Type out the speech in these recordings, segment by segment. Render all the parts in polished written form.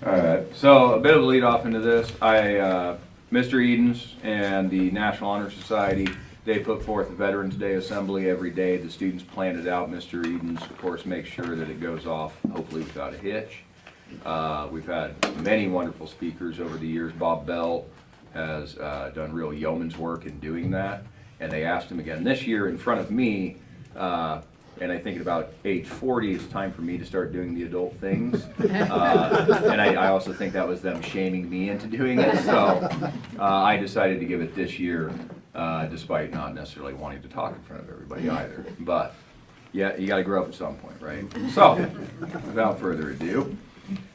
All right, so a bit of a lead off into this. Mr. Edens and the National Honor Society, they put forth a Veterans Day assembly every day. The students plan it out. Mr. Edens, of course, makes sure that it goes off, hopefully without a hitch. We've had many wonderful speakers over the years. Bob Bell has done real yeoman's work in doing that. And they asked him again this year in front of me, and I think at about age 40, it's time for me to start doing the adult things. And I also think that was them shaming me into doing it. So I decided to give it this year, despite not necessarily wanting to talk in front of everybody either. But yeah, you got to grow up at some point, right? So without further ado,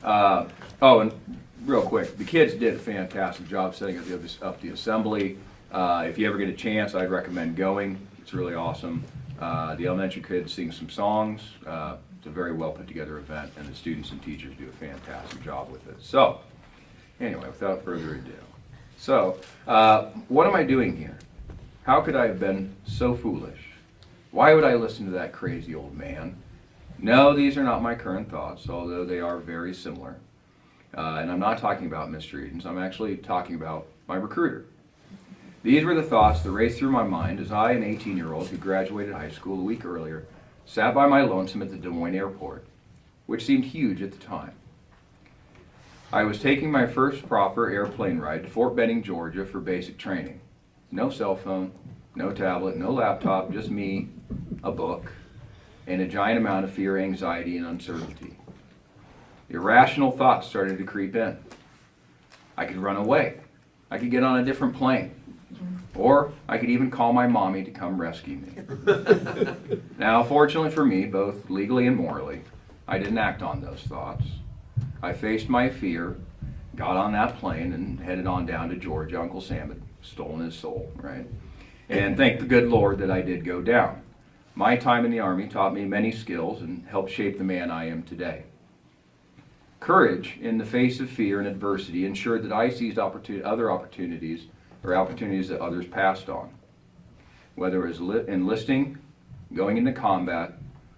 oh, and real quick, the kids did a fantastic job setting up the assembly. If you ever get a chance, I'd recommend going. It's really awesome. The elementary kids sing some songs. It's a very well put together event, and the students and teachers do a fantastic job with it. So, anyway, without further ado. So, what am I doing here? How could I have been so foolish? Why would I listen to that crazy old man? No, these are not my current thoughts, although they are very similar. And I'm not talking about Mr. Edens. I'm actually talking about my recruiter. These were the thoughts that raced through my mind as I, an 18-year-old who graduated high school a week earlier, sat by my lonesome at the Des Moines airport, which seemed huge at the time. I was taking my first proper airplane ride to Fort Benning, Georgia for basic training. No cell phone, no tablet, no laptop, just me, a book, and a giant amount of fear, anxiety, and uncertainty. Irrational thoughts started to creep in. I could run away. I could get on a different plane. Or I could even call my mommy to come rescue me. Now, fortunately for me, both legally and morally, I didn't act on those thoughts. I faced my fear, got on that plane, and headed on down to Georgia. Uncle Sam had stolen his soul, right? And thank the good Lord that I did go down. My time in the Army taught me many skills and helped shape the man I am today. Courage in the face of fear and adversity ensured that I seized other opportunities that others passed on. Whether it was enlisting, going into combat,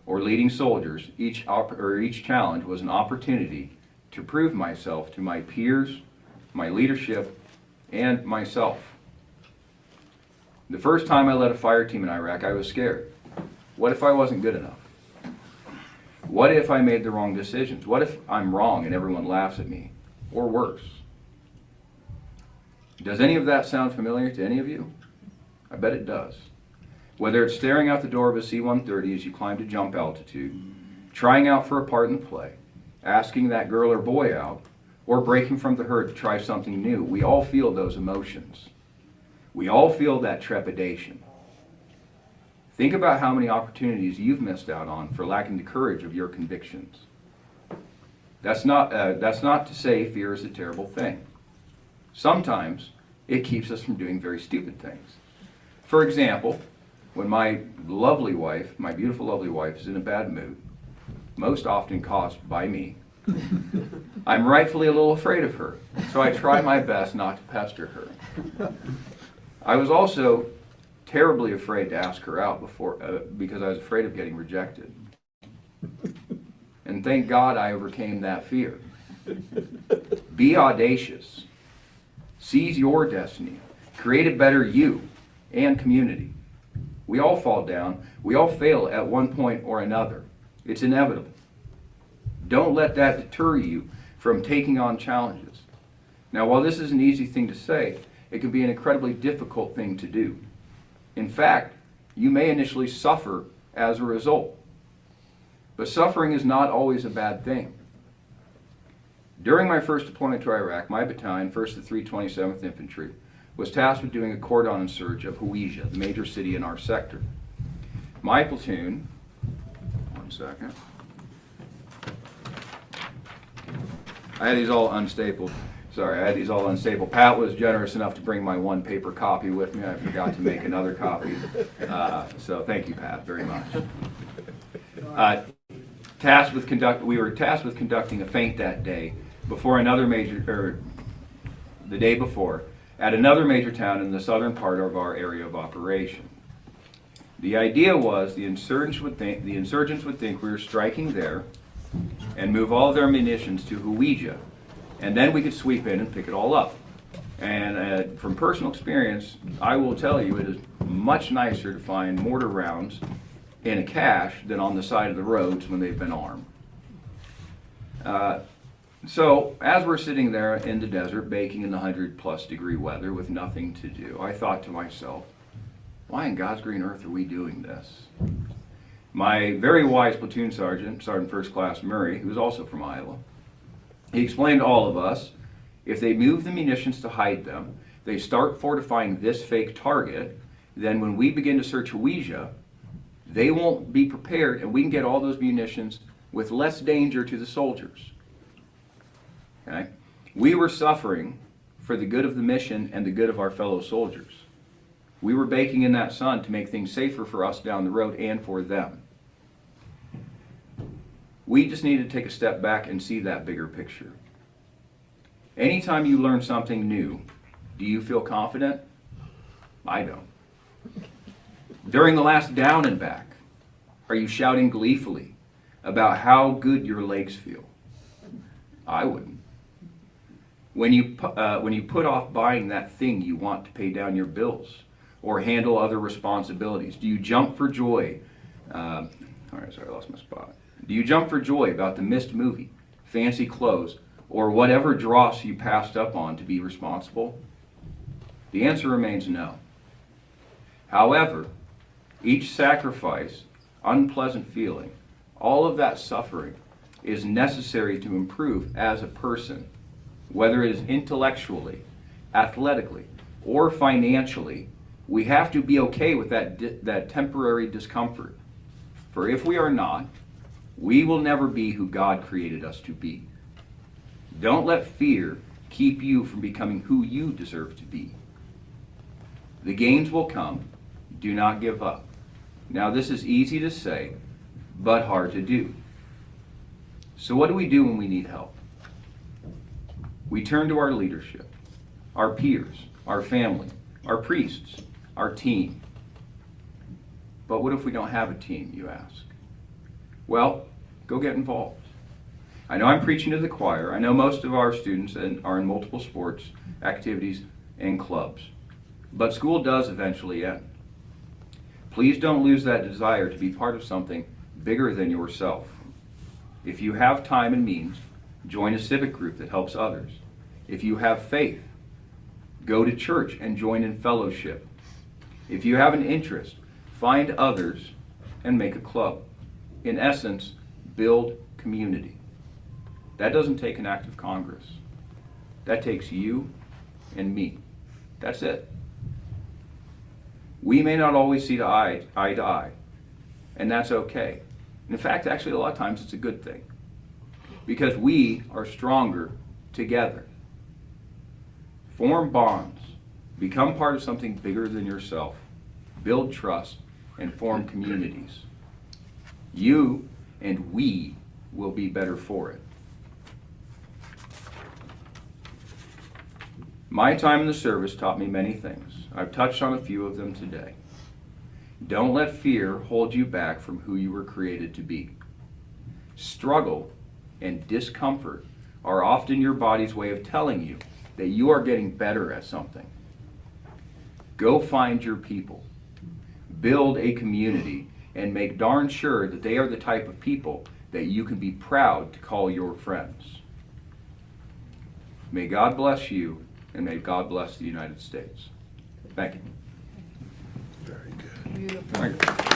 or leading soldiers, each challenge was an opportunity to prove myself to my peers, my leadership, and myself. The first time I led a fire team in Iraq, I was scared. What if I wasn't good enough? What if I made the wrong decisions? What if I'm wrong and everyone laughs at me? Or worse. Does any of that sound familiar to any of you? I bet it does. Whether it's staring out the door of a C-130 as you climb to jump altitude, trying out for a part in the play, asking that girl or boy out, or breaking from the herd to try something new, we all feel those emotions. We all feel that trepidation. Think about how many opportunities you've missed out on for lacking the courage of your convictions. That's not to say fear is a terrible thing. Sometimes it keeps us from doing very stupid things. For example, when my lovely wife, my beautiful lovely wife, is in a bad mood, most often caused by me, I'm rightfully a little afraid of her, so I try my best not to pester her. I was also terribly afraid to ask her out because I was afraid of getting rejected. And thank God I overcame that fear. Be audacious. Seize your destiny. Create a better you and community. We all fall down. We all fail at one point or another. It's inevitable. Don't let that deter you from taking on challenges. Now, while this is an easy thing to say, it can be an incredibly difficult thing to do. In fact, you may initially suffer as a result. But suffering is not always a bad thing. During my first deployment to Iraq, my battalion, 1st to 327th Infantry, was tasked with doing a cordon search of Hawija, the major city in our sector. My platoon, one second, I had these all unstapled. Sorry, I had these all unstapled. Pat was generous enough to bring my one paper copy with me. I forgot to make another copy. So thank you, Pat, very much. We were tasked with conducting a feint that day the day before, at another major town in the southern part of our area of operation. The idea was the insurgents would think we were striking there and move all of their munitions to Hawija And then we could sweep in and pick it all up. And from personal experience, I will tell you it is much nicer to find mortar rounds in a cache than on the side of the roads when they've been armed. So as we're sitting there in the desert baking in the 100+ degree weather with nothing to do, I thought to myself, why in God's green earth are we doing this? My very wise platoon sergeant, Sergeant First Class Murray, who was also from Iowa, he explained to all of us, if they move the munitions to hide them, they start fortifying this fake target, then when we begin to search Ouija, they won't be prepared and we can get all those munitions with less danger to the soldiers. Okay? We were suffering for the good of the mission and the good of our fellow soldiers. We were baking in that sun to make things safer for us down the road and for them. We just need to take a step back and see that bigger picture. Anytime you learn something new, do you feel confident? I don't. During the last down and back, are you shouting gleefully about how good your legs feel? I wouldn't. When you put off buying that thing you want to pay down your bills or handle other responsibilities, do you jump for joy? All right, sorry, I lost my spot. Do you jump for joy about the missed movie, fancy clothes, or whatever dross you passed up on to be responsible? The answer remains no. However, each sacrifice, unpleasant feeling, all of that suffering is necessary to improve as a person, whether it is intellectually, athletically, or financially. We have to be okay with that temporary discomfort. For if we are not, we will never be who God created us to be. Don't let fear keep you from becoming who you deserve to be. The gains will come. Do not give up. Now, this is easy to say, but hard to do. So what do we do when we need help? We turn to our leadership, our peers, our family, our priests, our team. But what if we don't have a team, you ask? Well, go get involved. I know I'm preaching to the choir. I know most of our students are in multiple sports, activities, and clubs. But school does eventually end. Please don't lose that desire to be part of something bigger than yourself. If you have time and means, join a civic group that helps others. If you have faith, go to church and join in fellowship. If you have an interest, find others and make a club. In essence, build community. That doesn't take an act of Congress. That takes you and me. That's it. We may not always see eye to eye, and that's okay. In fact, actually, a lot of times it's a good thing, because we are stronger together. Form bonds, become part of something bigger than yourself, build trust, and form communities. You and we will be better for it. My time in the service taught me many things. I've touched on a few of them today. Don't let fear hold you back from who you were created to be. Struggle and discomfort are often your body's way of telling you that you are getting better at something. Go find your people. Build a community and make darn sure that they are the type of people that you can be proud to call your friends. May God bless you, and may God bless the United States. Thank you. Very good. Beautiful. Thank you.